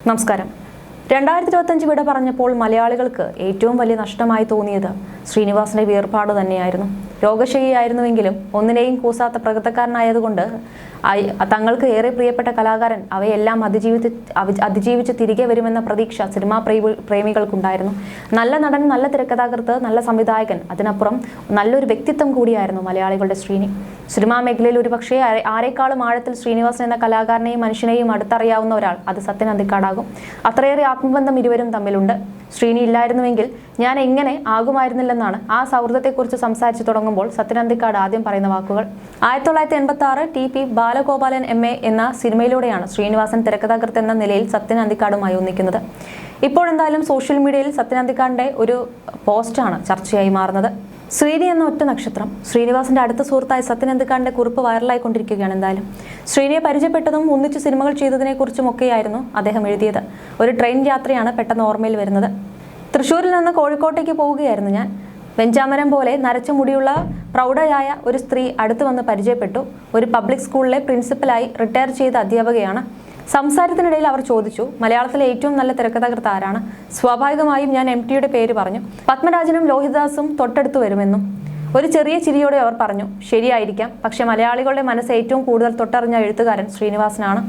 നമസ്കാരം. 2025 വിട പറഞ്ഞപ്പോൾ മലയാളികൾക്ക് ഏറ്റവും വലിയ നഷ്ടമായി തോന്നിയത് ശ്രീനിവാസന്റെ വേർപാട് തന്നെയായിരുന്നു. രോഗശയ്യയായിരുന്നുവെങ്കിലും ഒന്നിനെയും കൂസാത്ത പ്രകൃതക്കാരനായതുകൊണ്ട് തങ്ങൾക്ക് ഏറെ പ്രിയപ്പെട്ട കലാകാരൻ അവയെല്ലാം അതിജീവിച്ച് തിരികെ വരുമെന്ന പ്രതീക്ഷ സിനിമാ പ്രേമികൾക്കുണ്ടായിരുന്നു. നല്ല നടൻ, നല്ല തിരക്കഥാകൃത്ത്, നല്ല സംവിധായകൻ, അതിനപ്പുറം നല്ലൊരു വ്യക്തിത്വം കൂടിയായിരുന്നു മലയാളികളുടെ ശ്രീനി. സിനിമാ മേഖലയിൽ ഒരുപക്ഷേ ആരെക്കാളും ആഴത്തിൽ ശ്രീനിവാസൻ എന്ന കലാകാരനെയും മനുഷ്യനെയും അടുത്തറിയാവുന്ന ഒരാൾ അത് സത്യൻ അന്തിക്കാടാകും. അത്രയേറെ ആത്മബന്ധം ഇരുവരും തമ്മിലുണ്ട്. ശ്രീനി ഇല്ലായിരുന്നുവെങ്കിൽ ഞാൻ എങ്ങനെ ആകുമായിരുന്നില്ലെന്നാണ് ആ സൗഹൃദത്തെക്കുറിച്ച് സംസാരിച്ചു തുടങ്ങുമ്പോൾ സത്യൻ അന്തിക്കാട് ആദ്യം പറയുന്ന വാക്കുകൾ. 1986 TP ബാലഗോപാലൻ MA എന്ന സിനിമയിലൂടെയാണ് ശ്രീനിവാസൻ തിരക്കഥാകൃത്ത് എന്ന നിലയിൽ സത്യൻ അന്തിക്കാടുമായി ഒന്നിക്കുന്നത്. ഇപ്പോഴെന്തായാലും സോഷ്യൽ മീഡിയയിൽ സത്യൻ അന്തിക്കാടിന്റെ ഒരു പോസ്റ്റാണ് ചർച്ചയായി മാറുന്നത്. ശ്രീനി എന്ന ഒറ്റ നക്ഷത്രം. ശ്രീനിവാസന്റെ അടുത്ത സുഹൃത്തായ സത്യൻ അന്തിക്കാടിന്റെ കുറിപ്പ് വൈറലായിക്കൊണ്ടിരിക്കുകയാണ്. എന്തായാലും ശ്രീനിയെ പരിചയപ്പെട്ടതും ഒന്നിച്ച് സിനിമകൾ ചെയ്തതിനെ കുറിച്ചുമൊക്കെയായിരുന്നു അദ്ദേഹം എഴുതിയത്. ഒരു ട്രെയിൻ യാത്രയാണ് പെട്ടെന്ന് ഓർമ്മയിൽ വരുന്നത്. തൃശ്ശൂരിൽ നിന്ന് കോഴിക്കോട്ടേക്ക് പോവുകയായിരുന്നു ഞാൻ. വെഞ്ചാമരം പോലെ നരച്ച മുടിയുള്ള പ്രൗഢയായ ഒരു സ്ത്രീ അടുത്ത് വന്ന് പരിചയപ്പെട്ടു. ഒരു പബ്ലിക് സ്കൂളിലെ പ്രിൻസിപ്പലായി റിട്ടയർ ചെയ്ത അധ്യാപകയാണ്. സംസാരത്തിനിടയിൽ അവർ ചോദിച്ചു, മലയാളത്തിലെ ഏറ്റവും നല്ല തിരക്കഥാകൃത്ത് ആരാണ്? സ്വാഭാവികമായും ഞാൻ MTയുടെ പേര് പറഞ്ഞു. പത്മരാജനും ലോഹിതദാസും തൊട്ടടുത്ത് വരുമെന്നും. ഒരു ചെറിയ ചിരിയോടെ അവർ പറഞ്ഞു, ശരിയായിരിക്കാം, പക്ഷെ മലയാളികളുടെ മനസ്സ് ഏറ്റവും കൂടുതൽ തൊട്ടറിഞ്ഞ എഴുത്തുകാരൻ ശ്രീനിവാസനാണ്.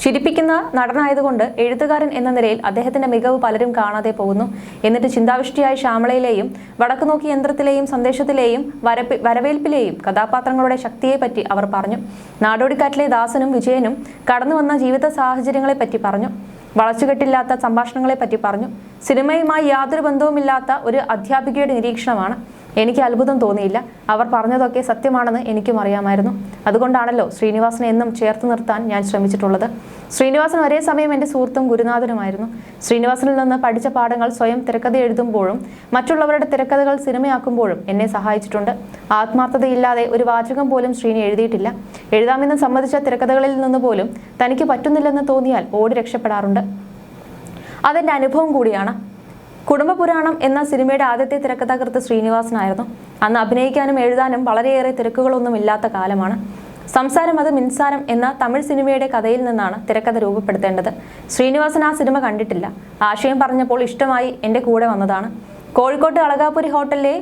ചിരിപ്പിക്കുന്ന നടനായതുകൊണ്ട് എഴുത്തുകാരൻ എന്ന നിലയിൽ അദ്ദേഹത്തിന്റെ മികവ് പലരും കാണാതെ പോകുന്നു. എന്നിട്ട് ചിന്താവിഷ്ടിയായ ശ്യാമളയിലെയും വടക്കുനോക്കി യന്ത്രത്തിലെയും സന്ദേശത്തിലെയും വരവേൽപ്പിലെയും കഥാപാത്രങ്ങളുടെ ശക്തിയെപ്പറ്റി അവർ പറഞ്ഞു. നാടോടിക്കാറ്റിലെ ദാസനും വിജയനും കടന്നു വന്ന ജീവിത സാഹചര്യങ്ങളെപ്പറ്റി പറഞ്ഞു. വളച്ചുകെട്ടില്ലാത്ത സംഭാഷണങ്ങളെപ്പറ്റി പറഞ്ഞു. സിനിമയുമായി യാതൊരു ബന്ധവുമില്ലാത്ത ഒരു അധ്യാപികയുടെ നിരീക്ഷണമാണ്. എനിക്ക് അത്ഭുതം തോന്നിയില്ല. അവർ പറഞ്ഞതൊക്കെ സത്യമാണെന്ന് എനിക്കും അറിയാമായിരുന്നു. അതുകൊണ്ടാണല്ലോ ശ്രീനിവാസനെ എന്നും ചേർത്ത് നിർത്താൻ ഞാൻ ശ്രമിച്ചിട്ടുള്ളത്. ശ്രീനിവാസൻ ഒരേ സമയം എൻ്റെ സുഹൃത്തും ഗുരുനാഥനുമായിരുന്നു. ശ്രീനിവാസനിൽ നിന്ന് പഠിച്ച പാഠങ്ങൾ സ്വയം തിരക്കഥ എഴുതുമ്പോഴും മറ്റുള്ളവരുടെ തിരക്കഥകൾ സിനിമയാക്കുമ്പോഴും എന്നെ സഹായിച്ചിട്ടുണ്ട്. ആത്മാർത്ഥതയില്ലാതെ ഒരു വാചകം പോലും ശ്രീനി എഴുതിയിട്ടില്ല. എഴുതാമെന്ന് സമ്മതിച്ച തിരക്കഥകളിൽ നിന്ന് പോലും തനിക്ക് പറ്റുന്നില്ലെന്ന് തോന്നിയാൽ ഓടി രക്ഷപ്പെടാറുണ്ട്. അതെൻ്റെ അനുഭവം കൂടിയാണ്. കുടുംബപുരാണം എന്ന സിനിമയുടെ ആദ്യത്തെ തിരക്കഥാകൃത്ത് ശ്രീനിവാസനായിരുന്നു. അന്ന് അഭിനയിക്കാനും എഴുതാനും വളരെയേറെ തിരക്കുകളൊന്നും ഇല്ലാത്ത കാലമാണ്. സംസാരം അത് മിൻസാരം എന്ന തമിഴ് സിനിമയുടെ കഥയിൽ നിന്നാണ് തിരക്കഥ രൂപപ്പെടുത്തേണ്ടത്. ശ്രീനിവാസൻ ആ സിനിമ കണ്ടിട്ടില്ല. ആശയം പറഞ്ഞപ്പോൾ ഇഷ്ടമായി എൻ്റെ കൂടെ വന്നതാണ്. കോഴിക്കോട്ട് അളകാപുരി ഹോട്ടലിലെ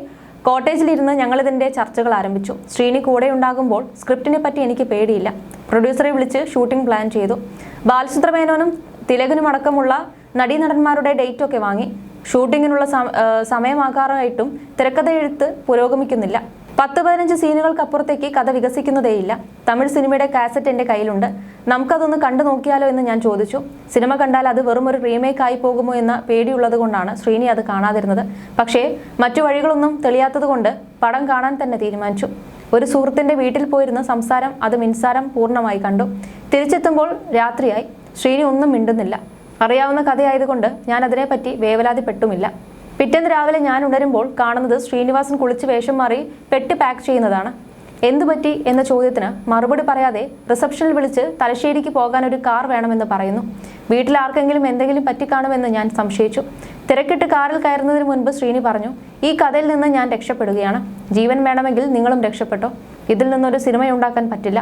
കോട്ടേജിലിരുന്ന് ഞങ്ങളിതിൻ്റെ ചർച്ചകൾ ആരംഭിച്ചു. ശ്രീനി കൂടെ ഉണ്ടാകുമ്പോൾ സ്ക്രിപ്റ്റിനെ പറ്റി എനിക്ക് പേടിയില്ല. പ്രൊഡ്യൂസറെ വിളിച്ച് ഷൂട്ടിംഗ് പ്ലാൻ ചെയ്തു. ബാലചന്ദ്രമേനോനും തിലകനുമടക്കമുള്ള നടീനടന്മാരുടെ ഡേറ്റൊക്കെ വാങ്ങി. ഷൂട്ടിങ്ങിനുള്ള സമയമാകാറായിട്ടും തിരക്കഥ എഴുത്ത് പുരോഗമിക്കുന്നില്ല. 10-15 സീനുകൾക്കപ്പുറത്തേക്ക് കഥ വികസിക്കുന്നതേയില്ല. തമിഴ് സിനിമയുടെ കാസറ്റ് എൻ്റെ കയ്യിലുണ്ട്. നമുക്കതൊന്ന് കണ്ടു നോക്കിയാലോ എന്ന് ഞാൻ ചോദിച്ചു. സിനിമ കണ്ടാൽ അത് വെറും ഒരു റീമേക്ക് ആയി പോകുമോ എന്ന പേടിയുള്ളത് കൊണ്ടാണ് ശ്രീനി അത് കാണാതിരുന്നത്. പക്ഷേ മറ്റു വഴികളൊന്നും തെളിയാത്തത് കൊണ്ട് പടം കാണാൻ തന്നെ തീരുമാനിച്ചു. ഒരു സുഹൃത്തിൻ്റെ വീട്ടിൽ പോയിരുന്ന സംസാരം അത് മിൻസാരം പൂർണ്ണമായി കണ്ടു. തിരിച്ചെത്തുമ്പോൾ രാത്രിയായി. ശ്രീനി ഒന്നും മിണ്ടുന്നില്ല. അറിയാവുന്ന കഥയായതുകൊണ്ട് ഞാൻ അതിനെപ്പറ്റി വേവലാതിപ്പെട്ടുമില്ല. പിറ്റേന്ന് രാവിലെ ഞാൻ ഉണരുമ്പോൾ കാണുന്നത് ശ്രീനിവാസൻ കുളിച്ച് വേഷം മാറി പെട്ടി പാക്ക് ചെയ്യുന്നതാണ്. എന്തുപറ്റി എന്ന ചോദ്യത്തിന് മറുപടി പറയാതെ റിസപ്ഷനിൽ വിളിച്ച് തലശ്ശേരിക്ക് പോകാൻ ഒരു കാർ വേണമെന്ന് പറയുന്നു. വീട്ടിൽ ആർക്കെങ്കിലും എന്തെങ്കിലും പറ്റിക്കാണുമെന്ന് ഞാൻ സംശയിച്ചു. തിരക്കിട്ട് കാറിൽ കയറുന്നതിന് മുൻപ് ശ്രീനി പറഞ്ഞു, ഈ കഥയിൽ നിന്ന് ഞാൻ രക്ഷപ്പെടുകയാണ്. ജീവൻ വേണമെങ്കിൽ നിങ്ങളും രക്ഷപ്പെട്ടോ. ഇതിൽ നിന്നൊരു സിനിമയുണ്ടാക്കാൻ പറ്റില്ല.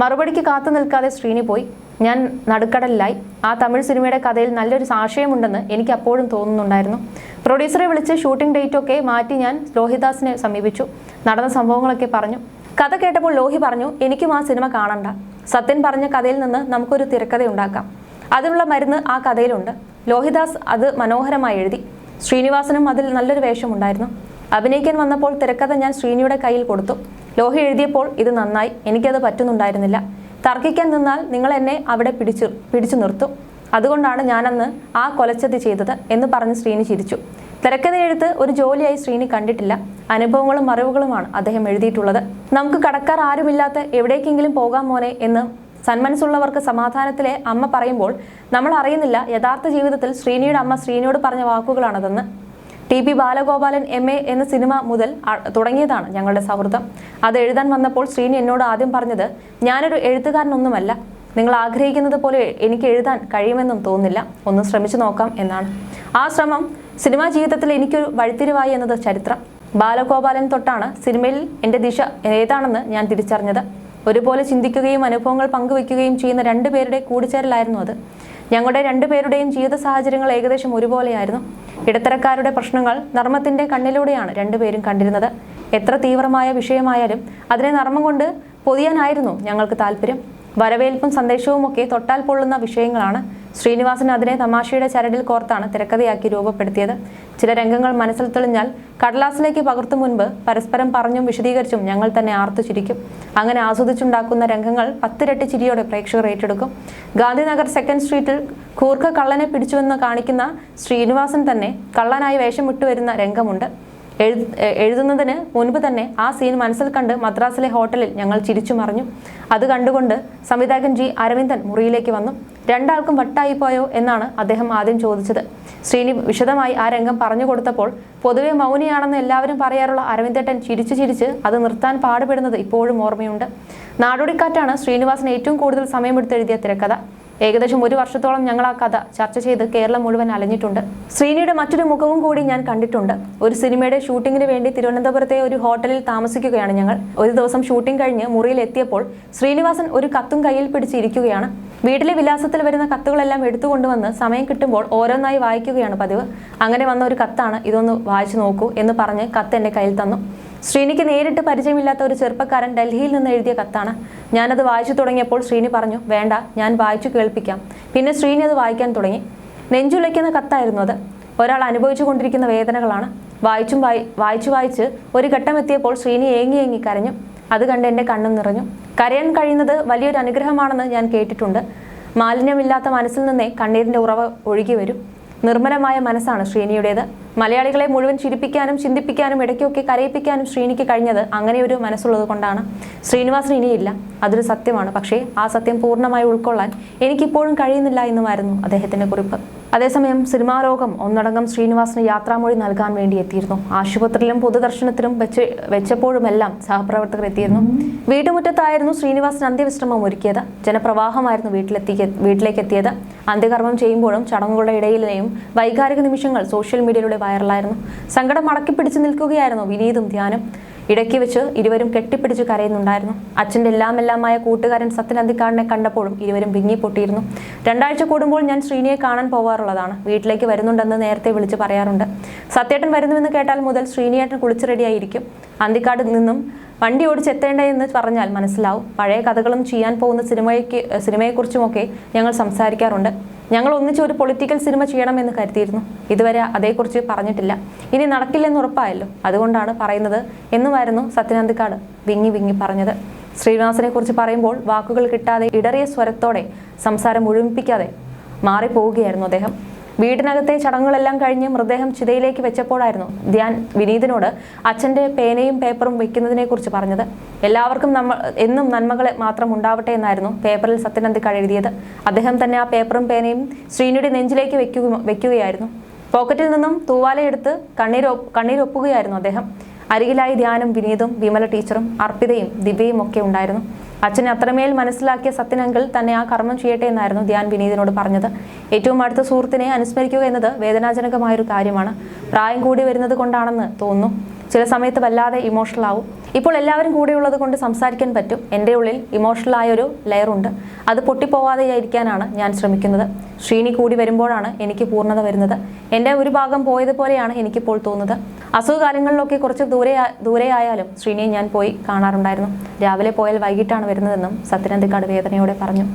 മറുപടിക്ക് കാത്തു നിൽക്കാതെ ശ്രീനി പോയി. ഞാൻ നടുക്കടലിലായി. ആ തമിഴ് സിനിമയുടെ കഥയിൽ നല്ലൊരു ആശയമുണ്ടെന്ന് എനിക്ക് അപ്പോഴും തോന്നുന്നുണ്ടായിരുന്നു. പ്രൊഡ്യൂസറെ വിളിച്ച് ഷൂട്ടിംഗ് ഡേറ്റൊക്കെ മാറ്റി ഞാൻ ലോഹിദാസിനെ സമീപിച്ചു. നടന്ന സംഭവങ്ങളൊക്കെ പറഞ്ഞു. കഥ കേട്ടപ്പോൾ ലോഹി പറഞ്ഞു, എനിക്കും ആ സിനിമ കാണണ്ട. സത്യൻ പറഞ്ഞ കഥയിൽ നിന്ന് നമുക്കൊരു തിരക്കഥ ഉണ്ടാക്കാം. അതിനുള്ള മരുന്ന് ആ കഥയിലുണ്ട്. ലോഹിദാസ് അത് മനോഹരമായി എഴുതി. ശ്രീനിവാസനും അതിൽ നല്ലൊരു വേഷമുണ്ടായിരുന്നു. അഭിനയിക്കാൻ വന്നപ്പോൾ തിരക്കഥ ഞാൻ ശ്രീനിയുടെ കയ്യിൽ കൊടുത്തു. ലോഹി എഴുതിയപ്പോൾ ഇത് നന്നായി. എനിക്കത് പറ്റുന്നുണ്ടായിരുന്നില്ല. തർക്കിക്കാൻ നിന്നാൽ നിങ്ങൾ എന്നെ അവിടെ പിടിച്ചു നിർത്തും. അതുകൊണ്ടാണ് ഞാനന്ന് ആ കൊലച്ചതി ചെയ്തത് എന്ന് പറഞ്ഞ് ശ്രീനി ചിരിച്ചു. തിരക്കഥ എഴുത്ത് ഒരു ജോലിയായി ശ്രീനി കണ്ടിട്ടില്ല. അനുഭവങ്ങളും അറിവുകളുമാണ് അദ്ദേഹം എഴുതിയിട്ടുള്ളത്. നമുക്ക് കടക്കാർ ആരുമില്ലാത്ത എവിടേക്കെങ്കിലും പോകാം മോനെ എന്ന് സന്മനസ്സുള്ളവർക്ക് സമാധാനത്തിലെ അമ്മ പറയുമ്പോൾ നമ്മൾ അറിയുന്നില്ല യഥാർത്ഥ ജീവിതത്തിൽ ശ്രീനിയുടെ അമ്മ ശ്രീനിയോട് പറഞ്ഞ വാക്കുകളാണതെന്ന്. TP ബാലഗോപാലൻ MA എന്ന സിനിമ മുതൽ തുടങ്ങിയതാണ് ഞങ്ങളുടെ സൗഹൃദം. അത് എഴുതാൻ വന്നപ്പോൾ ശ്രീനി എന്നോട് ആദ്യം പറഞ്ഞത്, ഞാനൊരു എഴുത്തുകാരനൊന്നുമല്ല. നിങ്ങൾ ആഗ്രഹിക്കുന്നത് പോലെ എനിക്ക് എഴുതാൻ കഴിയുമെന്നും തോന്നുന്നില്ല. ഒന്ന് ശ്രമിച്ചു നോക്കാം എന്നാണ്. ആ ശ്രമം സിനിമാ ജീവിതത്തിൽ എനിക്കൊരു വഴിത്തിരിവായി എന്നത് ചരിത്രം. ബാലഗോപാലൻ തൊട്ടാണ് സിനിമയിൽ എൻ്റെ ദിശ ഏതാണെന്ന് ഞാൻ തിരിച്ചറിഞ്ഞത്. ഒരുപോലെ ചിന്തിക്കുകയും അനുഭവങ്ങൾ പങ്കുവെക്കുകയും ചെയ്യുന്ന 2 പേരുടെ കൂടിച്ചേരലായിരുന്നു അത്. ഞങ്ങളുടെ രണ്ടുപേരുടെയും ജീവിത സാഹചര്യങ്ങൾ ഏകദേശം ഒരുപോലെയായിരുന്നു. ഇടത്തരക്കാരുടെ പ്രശ്നങ്ങൾ നർമ്മത്തിന്റെ കണ്ണിലൂടെയാണ് രണ്ടുപേരും കണ്ടിരുന്നത്. എത്ര തീവ്രമായ വിഷയമായാലും അതിനെ നർമ്മം കൊണ്ട് പൊതിയാനായിരുന്നു ഞങ്ങൾക്ക് താല്പര്യം. വരവേൽപ്പും സന്ദേശവുമൊക്കെ തൊട്ടാൽ പൊള്ളുന്ന വിഷയങ്ങളാണ്. ശ്രീനിവാസൻ അതിനെ തമാശയുടെ ചരടിൽ കോർത്താണ് തിരക്കഥയാക്കി രൂപപ്പെടുത്തിയത്. ചില രംഗങ്ങൾ മനസ്സിൽ തെളിഞ്ഞാൽ കടലാസിലേക്ക് പകർത്തും മുൻപ് പരസ്പരം പറഞ്ഞും വിശദീകരിച്ചും ഞങ്ങൾ തന്നെ ആർത്തു ചിരിക്കും. അങ്ങനെ ആസ്വദിച്ചുണ്ടാക്കുന്ന രംഗങ്ങൾ 10 ഇരട്ടി ചിരിയോടെ പ്രേക്ഷകർ ഏറ്റെടുക്കും. ഗാന്ധിനഗർ 2nd സ്ട്രീറ്റിൽ കൂർക്ക കള്ളനെ പിടിച്ചുവെന്ന് കാണിക്കുന്ന ശ്രീനിവാസൻ തന്നെ കള്ളനായി വേഷം വിട്ടുവരുന്ന രംഗമുണ്ട്. എഴുതുന്നതിന് മുൻപ് തന്നെ ആ സീൻ മനസ്സിൽ കണ്ട് മദ്രാസിലെ ഹോട്ടലിൽ ഞങ്ങൾ ചിരിച്ചു മറിഞ്ഞു. അത് കണ്ടുകൊണ്ട് സംവിധായകൻ ജി അരവിന്ദൻ മുറിയിലേക്ക് വന്നു. രണ്ടാൾക്കും വട്ടായി പോയോ എന്നാണ് അദ്ദേഹം ആദ്യം ചോദിച്ചത്. ശ്രീനി വിശദമായി ആ രംഗം പറഞ്ഞു കൊടുത്തപ്പോൾ പൊതുവെ മൗനിയാണെന്ന് എല്ലാവരും പറയാറുള്ള അരവിന്ദേട്ടൻ ചിരിച്ച് അത് നിർത്താൻ പാടുപെടുന്നത് ഇപ്പോഴും ഓർമ്മയുണ്ട്. നാടോടിക്കാറ്റാണ് ശ്രീനിവാസൻ ഏറ്റവും കൂടുതൽ സമയമെടുത്തെഴുതിയ തിരക്കഥ. ഏകദേശം 1 വർഷത്തോളം ഞങ്ങൾ ആ കഥ ചർച്ച ചെയ്ത് കേരളം മുഴുവൻ അലഞ്ഞിട്ടുണ്ട്. ശ്രീനിയുടെ മറ്റൊരു മുഖവും കൂടി ഞാൻ കണ്ടിട്ടുണ്ട്. ഒരു സിനിമയുടെ ഷൂട്ടിങ്ങിന് വേണ്ടി തിരുവനന്തപുരത്തെ ഒരു ഹോട്ടലിൽ താമസിക്കുകയാണ് ഞങ്ങൾ. ഒരു ദിവസം ഷൂട്ടിംഗ് കഴിഞ്ഞ് മുറിയിൽ എത്തിയപ്പോൾ ശ്രീനിവാസൻ ഒരു കത്തും കയ്യിൽ പിടിച്ചിരിക്കുകയാണ്. വീട്ടിലെ വിലാസത്തിൽ വരുന്ന കത്തുകളെല്ലാം എടുത്തുകൊണ്ടുവന്ന് സമയം കിട്ടുമ്പോൾ ഓരോന്നായി വായിക്കുകയാണ് പതിവ്. അങ്ങനെ വന്ന ഒരു കത്താണ്, ഇതൊന്ന് വായിച്ചു നോക്കൂ എന്ന് പറഞ്ഞ് കത്ത് എൻ്റെ കയ്യിൽ തന്നു. ശ്രീനിക്ക് നേരിട്ട് പരിചയമില്ലാത്ത ഒരു ചെറുപ്പക്കാരൻ ഡൽഹിയിൽ നിന്ന് എഴുതിയ കത്താണ്. ഞാനത് വായിച്ചു തുടങ്ങിയപ്പോൾ ശ്രീനി പറഞ്ഞു, വേണ്ട, ഞാൻ വായിച്ചു കേൾപ്പിക്കാം. പിന്നെ ശ്രീനി അത് വായിക്കാൻ തുടങ്ങി. നെഞ്ചുലയ്ക്കുന്ന കത്തായിരുന്നു അത്. ഒരാൾ അനുഭവിച്ചു കൊണ്ടിരിക്കുന്ന വേദനകളാണ്. വായിച്ച് ഒരു ഘട്ടം എത്തിയപ്പോൾ ശ്രീനി ഏങ്ങി കരഞ്ഞു. അത് കണ്ട് എൻ്റെ കണ്ണും നിറഞ്ഞു. കരയാൻ കഴിയുന്നത് വലിയൊരു അനുഗ്രഹമാണെന്ന് ഞാൻ കേട്ടിട്ടുണ്ട്. മാലിന്യമില്ലാത്ത മനസ്സിൽ നിന്നേ കണ്ണീരിൻ്റെ ഉറവ ഒഴുകി വരും. നിർമ്മലമായ മനസ്സാണ് ശ്രീനിയുടേത്. മലയാളികളെ മുഴുവൻ ചിരിപ്പിക്കാനും ചിന്തിപ്പിക്കാനും ഇടയ്ക്കൊക്കെ കരയിപ്പിക്കാനും ശ്രീനിക്ക് കഴിഞ്ഞത് അങ്ങനെ ഒരു മനസ്സുള്ളത് കൊണ്ടാണ്. ശ്രീനിവാസൻ ഇനിയില്ല, അതൊരു സത്യമാണ്. പക്ഷേ ആ സത്യം പൂർണ്ണമായി ഉൾക്കൊള്ളാൻ എനിക്കിപ്പോഴും കഴിയുന്നില്ല എന്നുമായിരുന്നു അദ്ദേഹത്തിൻ്റെ കുറിപ്പ്. അതേസമയം സിനിമാ ലോകം ഒന്നടങ്കം ശ്രീനിവാസന് യാത്രാമൊഴി നൽകാൻ വേണ്ടി എത്തിയിരുന്നു. ആശുപത്രിയിലും പൊതുദർശനത്തിലും വെച്ചപ്പോഴുമെല്ലാം സഹപ്രവർത്തകർ എത്തിയിരുന്നു. വീട്ടുമുറ്റത്തായിരുന്നു ശ്രീനിവാസൻ അന്ത്യവിശ്രമം ഒരുക്കിയത്. ജനപ്രവാഹമായിരുന്നു വീട്ടിലേക്ക് എത്തിയത്. അന്ത്യകർമ്മം ചെയ്യുമ്പോഴും ചടങ്ങുകളുടെ ഇടയിലെയും വൈകാരിക നിമിഷങ്ങൾ സോഷ്യൽ മീഡിയയിലൂടെ വൈറലായിരുന്നു. സങ്കടം അടക്കിപ്പിടിച്ച് നിൽക്കുകയായിരുന്നു വിനീതും ധ്യാനും. ഇടയ്ക്ക് വെച്ച് ഇരുവരും കെട്ടിപ്പിടിച്ച് കരയുന്നുണ്ടായിരുന്നു. അച്ഛൻ്റെ എല്ലാമെല്ലാമായ കൂട്ടുകാരൻ സത്യൻ അന്തിക്കാടിനെ കണ്ടപ്പോഴും ഇരുവരും വിങ്ങിപ്പൊട്ടിയിരുന്നു. 2 ആഴ്ച കൂടുമ്പോൾ ഞാൻ ശ്രീനിയെ കാണാൻ പോവാറുള്ളതാണ്. വീട്ടിലേക്ക് വരുന്നുണ്ടെന്ന് നേരത്തെ വിളിച്ച് പറയാറുണ്ട്. സത്യേട്ടൻ വരുന്നുവെന്ന് കേട്ടാൽ മുതൽ ശ്രീനിയേട്ടൻ കുളിച്ച് റെഡിയായിരിക്കും. അന്തിക്കാട് നിന്നും വണ്ടി ഓടിച്ചെത്തേണ്ടതെന്ന് പറഞ്ഞാൽ മനസ്സിലാവും. പഴയ കഥകളും ചെയ്യാൻ പോകുന്ന സിനിമയെക്കുറിച്ചുമൊക്കെ ഞങ്ങൾ സംസാരിക്കാറുണ്ട്. ഞങ്ങൾ ഒന്നിച്ച് ഒരു പൊളിറ്റിക്കൽ സിനിമ ചെയ്യണമെന്ന് കരുതിയിരുന്നു. ഇതുവരെ അതേക്കുറിച്ച് പറഞ്ഞിട്ടില്ല. ഇനി നടക്കില്ലെന്ന് ഉറപ്പായല്ലോ, അതുകൊണ്ടാണ് പറയുന്നത് എന്നുമായിരുന്നു സത്യൻ അന്തിക്കാട് വിങ്ങി പറഞ്ഞത്. ശ്രീനിവാസനെ കുറിച്ച് പറയുമ്പോൾ വാക്കുകൾ കിട്ടാതെ ഇടറിയ സ്വരത്തോടെ സംസാരം മുഴുമിപ്പിക്കാതെ മാറിപ്പോവുകയായിരുന്നു അദ്ദേഹം. വീടിനകത്തെ ചടങ്ങുകളെല്ലാം കഴിഞ്ഞ് മൃതദേഹം ചിതയിലേക്ക് വെച്ചപ്പോഴായിരുന്നു ധ്യാൻ വിനീതിനോട് അച്ഛൻ്റെ പേനയും പേപ്പറും വെക്കുന്നതിനെ കുറിച്ച് പറഞ്ഞത്. എല്ലാവർക്കും എന്നും നന്മകളെ മാത്രം ഉണ്ടാവട്ടെ എന്നായിരുന്നു പേപ്പറിൽ സത്യൻ അന്തിക്കാട് എഴുതിയത്. അദ്ദേഹം തന്നെ ആ പേപ്പറും പേനയും ശ്രീനിയുടെ നെഞ്ചിലേക്ക് വെക്കുകയായിരുന്നു. പോക്കറ്റിൽ നിന്നും തൂവാലയെടുത്ത് കണ്ണീരൊപ്പുകയായിരുന്നു അദ്ദേഹം. അരികിലായി ധ്യാനും വിനീതും വിമല ടീച്ചറും അർപ്പിതയും ദിവ്യയും ഒക്കെ ഉണ്ടായിരുന്നു. അച്ഛനെ അത്രമേൽ മനസ്സിലാക്കിയ സത്യൻ അങ്കിൾ തന്നെ ആ കർമ്മം ചെയ്യട്ടെ എന്നായിരുന്നു ധ്യാൻ വിനീതിനോട് പറഞ്ഞത്. ഏറ്റവും അടുത്ത സുഹൃത്തിനെ അനുസ്മരിക്കുക എന്നത് വേദനാജനകമായൊരു കാര്യമാണ്. പ്രായം കൂടി വരുന്നത് കൊണ്ടാണെന്ന് തോന്നുന്നു. ചില സമയത്ത് വല്ലാതെ ഇമോഷണൽ ആവും. ഇപ്പോൾ എല്ലാവരും കൂടെയുള്ളത് കൊണ്ട് സംസാരിക്കാൻ പറ്റും. എൻ്റെ ഉള്ളിൽ ഇമോഷണൽ ആയൊരു ലെയറുണ്ട്. അത് പൊട്ടിപ്പോവാതെയായിരിക്കാനാണ് ഞാൻ ശ്രമിക്കുന്നത്. ശ്രീനി കൂടി വരുമ്പോഴാണ് എനിക്ക് പൂർണ്ണത വരുന്നത്. എൻ്റെ ഒരു ഭാഗം പോയതുപോലെയാണ് എനിക്കിപ്പോൾ തോന്നുന്നത്. അസുഖകാലങ്ങളിലൊക്കെ കുറച്ച് ദൂരെയായാലും ശ്രീനിയെ ഞാൻ പോയി കാണാറുണ്ടായിരുന്നു. രാവിലെ പോയാൽ വൈകിട്ടാണ് വരുന്നതെന്നും സത്യൻ അന്തിക്കാട് വേദനയോടെ പറഞ്ഞു.